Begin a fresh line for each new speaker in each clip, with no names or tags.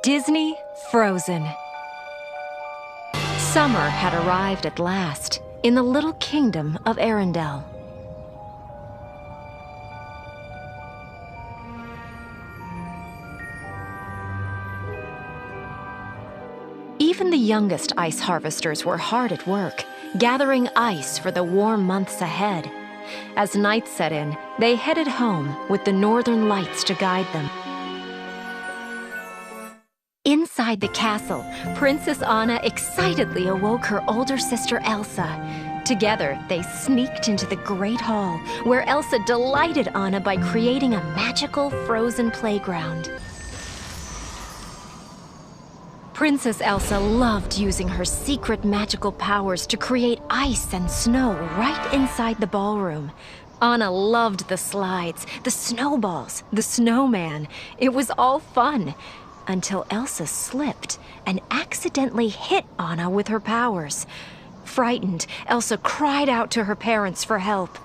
Disney Frozen. Summer had arrived at last in the little kingdom of Arendelle. Even the youngest ice harvesters were hard at work, gathering ice for the warm months ahead. As night set in, they headed home with the northern lights to guide them. Inside the castle, Princess Anna excitedly awoke her older sister Elsa. Together, they sneaked into the Great Hall, where Elsa delighted Anna by creating a magical frozen playground. Princess Elsa loved using her secret magical powers to create ice and snow right inside the ballroom. Anna loved the slides, the snowballs, the snowman. It was all fun. Until Elsa slipped and accidentally hit Anna with her powers. Frightened, Elsa cried out to her parents for help.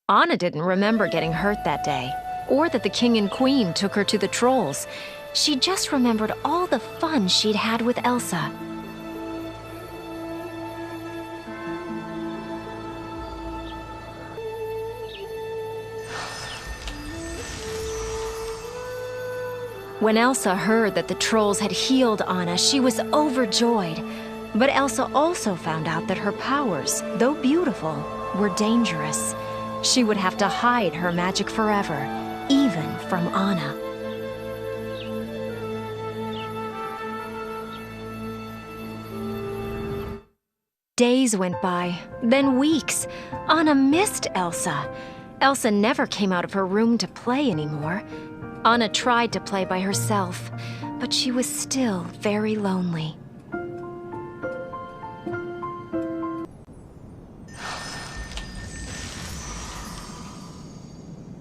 Anna didn't remember getting hurt that day, or that the king and queen took her to the trolls. She just remembered all the fun she'd had with Elsa. When Elsa heard that the trolls had healed Anna, she was overjoyed. But Elsa also found out that her powers, though beautiful, were dangerous. She would have to hide her magic forever, even from Anna. Days went by, then weeks. Anna missed Elsa. Elsa never came out of her room to play anymore. Anna tried to play by herself, but she was still very lonely.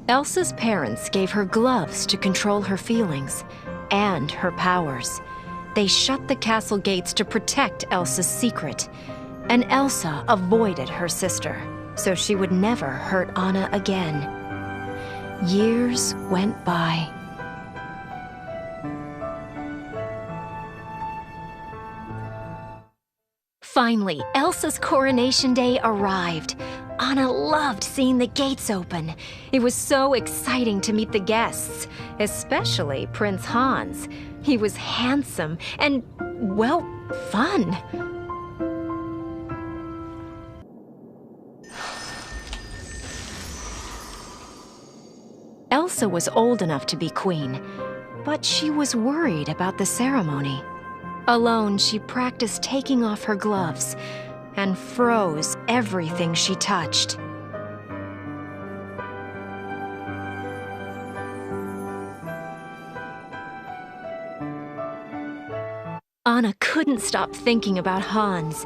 Elsa's parents gave her gloves to control her feelings and her powers. They shut the castle gates to protect Elsa's secret, and Elsa avoided her sister, so she would never hurt Anna again. Years went by. Finally, Elsa's coronation day arrived. Anna loved seeing the gates open. It was so exciting to meet the guests, especially Prince Hans. He was handsome and, well, fun. Elsa was old enough to be queen, but she was worried about the ceremony. Alone, she practiced taking off her gloves and froze everything she touched. Anna couldn't stop thinking about Hans.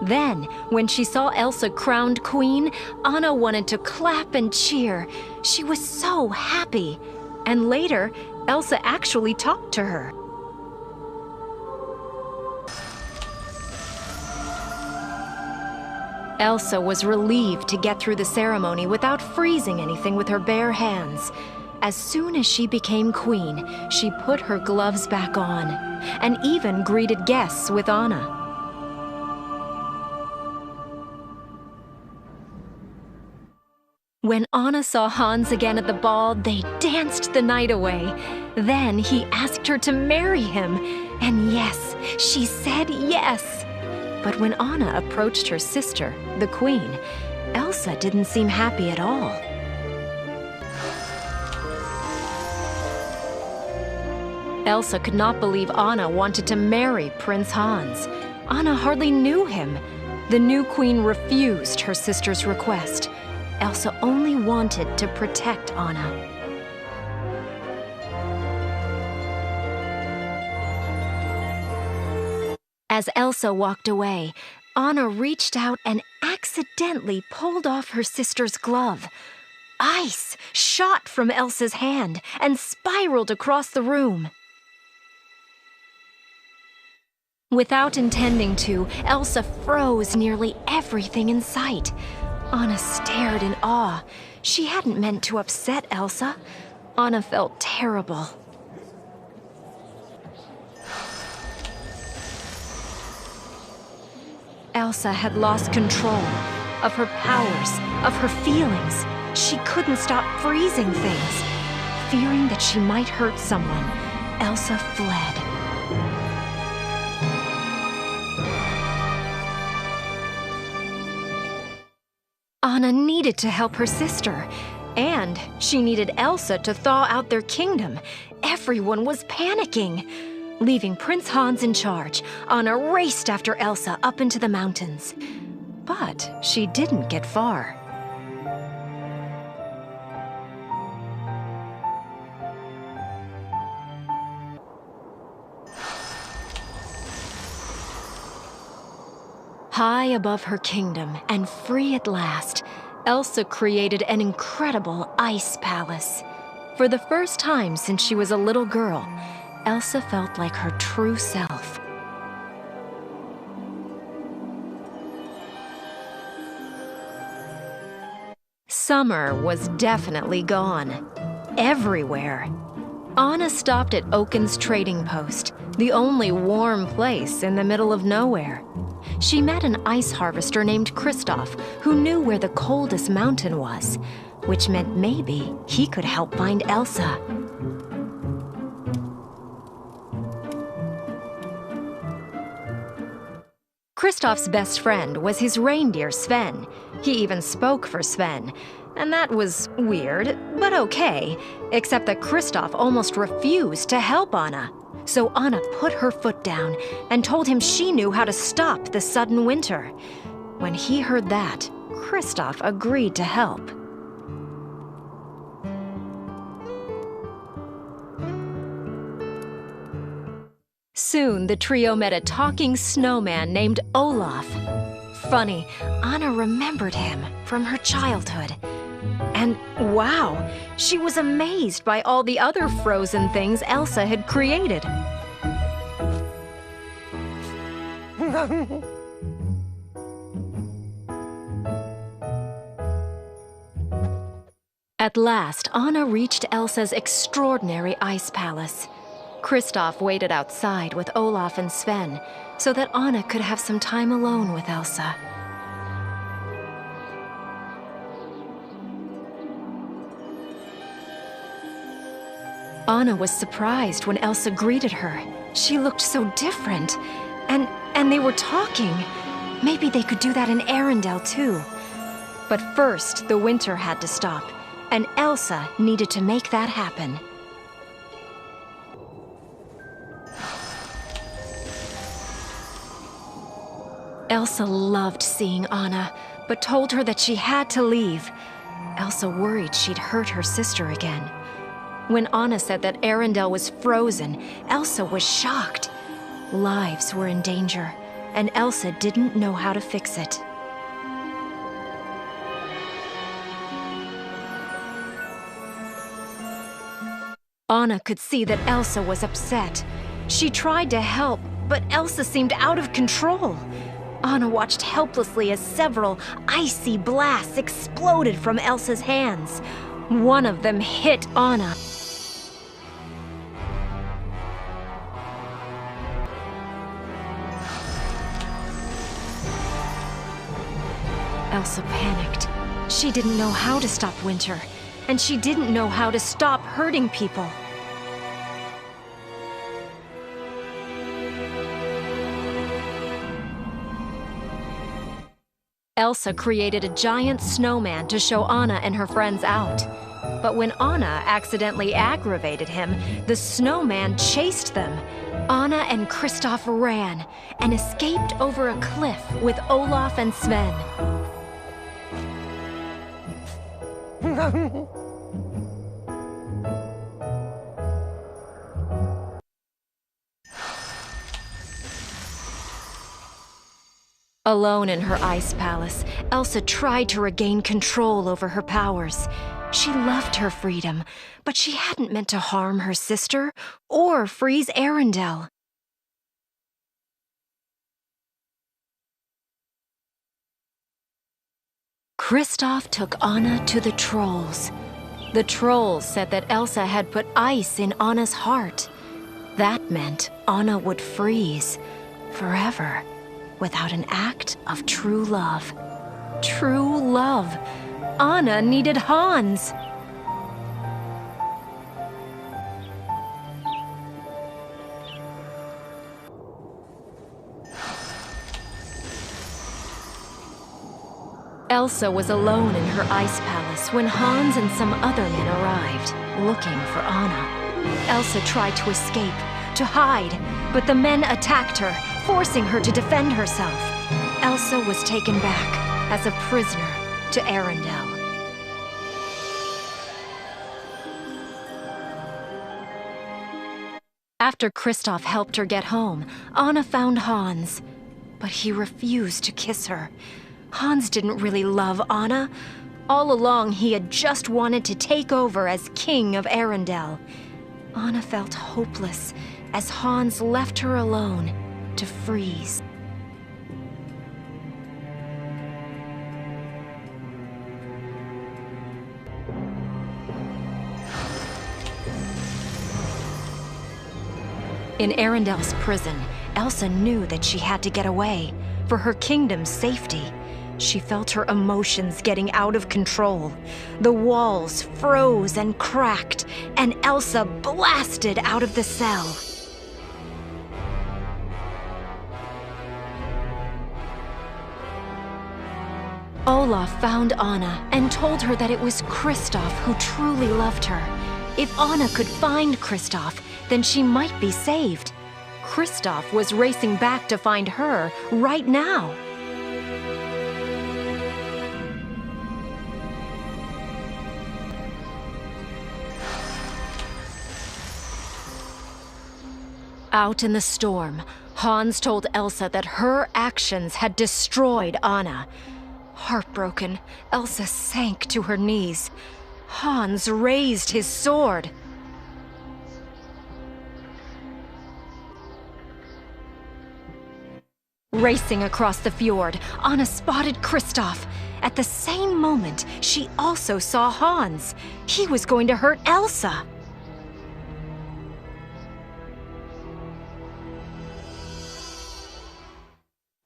Then, when she saw Elsa crowned queen, Anna wanted to clap and cheer. She was so happy. And later, Elsa actually talked to her. Elsa was relieved to get through the ceremony without freezing anything with her bare hands. As soon as she became queen, she put her gloves back on, and even greeted guests with Anna. When Anna saw Hans again at the ball, they danced the night away. Then he asked her to marry him, and yes, she said yes. But when Anna approached her sister, the queen, Elsa didn't seem happy at all. Elsa could not believe Anna wanted to marry Prince Hans. Anna hardly knew him. The new queen refused her sister's request. Elsa only wanted to protect Anna. As Elsa walked away, Anna reached out and accidentally pulled off her sister's glove. Ice shot from Elsa's hand and spiraled across the room. Without intending to, Elsa froze nearly everything in sight. Anna stared in awe. She hadn't meant to upset Elsa. Anna felt terrible. Elsa had lost control of her powers, of her feelings. She couldn't stop freezing things. Fearing that she might hurt someone, Elsa fled. Anna needed to help her sister, and she needed Elsa to thaw out their kingdom. Everyone was panicking. Leaving Prince Hans in charge, Anna raced after Elsa up into the mountains. But she didn't get far. High above her kingdom and free at last, Elsa created an incredible ice palace. For the first time since she was a little girl, Elsa felt like her true self. Summer was definitely gone. Everywhere. Anna stopped at Oaken's trading post, the only warm place in the middle of nowhere. She met an ice harvester named Kristoff, who knew where the coldest mountain was, which meant maybe he could help find Elsa. Kristoff's best friend was his reindeer Sven. He even spoke for Sven, and that was weird, but okay, except that Kristoff almost refused to help Anna. So Anna put her foot down and told him she knew how to stop the sudden winter. When he heard that, Kristoff agreed to help. Soon, the trio met a talking snowman named Olaf. Funny, Anna remembered him from her childhood. And wow, she was amazed by all the other frozen things Elsa had created. At last, Anna reached Elsa's extraordinary ice palace. Kristoff waited outside with Olaf and Sven so that Anna could have some time alone with Elsa. Anna was surprised when Elsa greeted her. She looked so different. And they were talking. Maybe they could do that in Arendelle too. But first, the winter had to stop, and Elsa needed to make that happen. Elsa loved seeing Anna, but told her that she had to leave. Elsa worried she'd hurt her sister again. When Anna said that Arendelle was frozen, Elsa was shocked. Lives were in danger, and Elsa didn't know how to fix it. Anna could see that Elsa was upset. She tried to help, but Elsa seemed out of control. Anna watched helplessly as several icy blasts exploded from Elsa's hands. One of them hit Anna. Elsa panicked. She didn't know how to stop winter, and she didn't know how to stop hurting people. Elsa created a giant snowman to show Anna and her friends out. But when Anna accidentally aggravated him, the snowman chased them. Anna and Kristoff ran and escaped over a cliff with Olaf and Sven. Alone in her ice palace, Elsa tried to regain control over her powers. She loved her freedom, but she hadn't meant to harm her sister or freeze Arendelle. Kristoff took Anna to the trolls. The trolls said that Elsa had put ice in Anna's heart. That meant Anna would freeze forever without an act of true love. True love. Anna needed Hans. Elsa was alone in her ice palace when Hans and some other men arrived, looking for Anna. Elsa tried to escape, to hide, but the men attacked her, forcing her to defend herself. Elsa was taken back as a prisoner to Arendelle. After Kristoff helped her get home, Anna found Hans, but he refused to kiss her. Hans didn't really love Anna. All along, he had just wanted to take over as king of Arendelle. Anna felt hopeless as Hans left her alone to freeze. In Arendelle's prison, Elsa knew that she had to get away for her kingdom's safety. She felt her emotions getting out of control. The walls froze and cracked, and Elsa blasted out of the cell. Olaf found Anna and told her that it was Kristoff who truly loved her. If Anna could find Kristoff, then she might be saved. Kristoff was racing back to find her right now. Out in the storm, Hans told Elsa that her actions had destroyed Anna. Heartbroken, Elsa sank to her knees. Hans raised his sword. Racing across the fjord, Anna spotted Kristoff. At the same moment, she also saw Hans. He was going to hurt Elsa.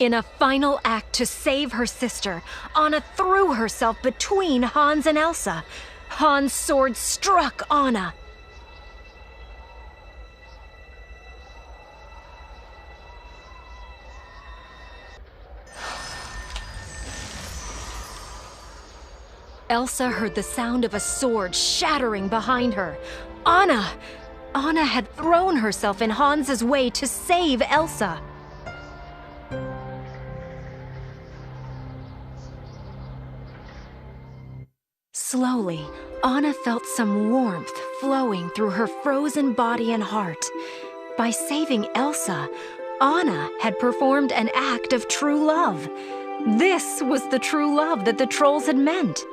In a final act to save her sister, Anna threw herself between Hans and Elsa. Hans' sword struck Anna. Elsa heard the sound of a sword shattering behind her. Anna! Anna had thrown herself in Hans's way to save Elsa. Slowly, Anna felt some warmth flowing through her frozen body and heart. By saving Elsa, Anna had performed an act of true love. This was the true love that the trolls had meant.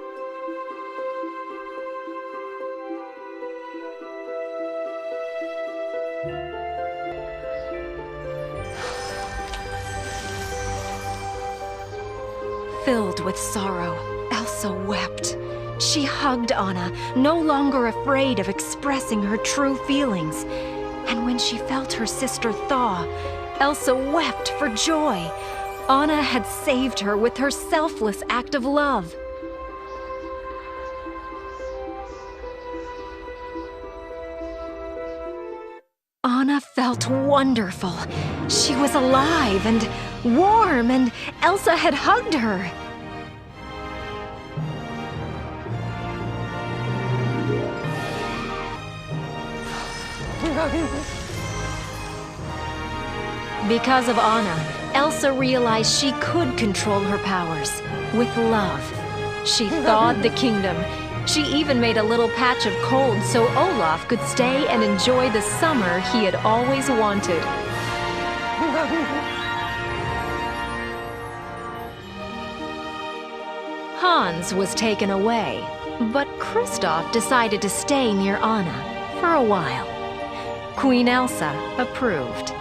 Filled with sorrow, Elsa wept. She hugged Anna, no longer afraid of expressing her true feelings. And when she felt her sister thaw, Elsa wept for joy. Anna had saved her with her selfless act of love. Anna felt wonderful. She was alive and warm, and Elsa had hugged her. Because of Anna, Elsa realized she could control her powers with love. She thawed the kingdom. She even made a little patch of cold so Olaf could stay and enjoy the summer he had always wanted. Hans was taken away, but Kristoff decided to stay near Anna for a while. Queen Elsa approved.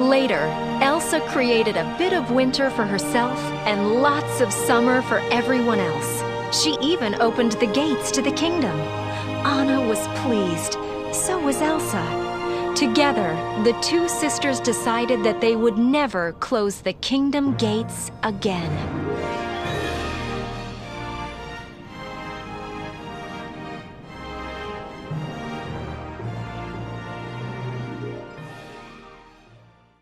Later, Elsa created a bit of winter for herself and lots of summer for everyone else. She even opened the gates to the kingdom. Anna was pleased. So was Elsa. Together, the two sisters decided that they would never close the kingdom gates again.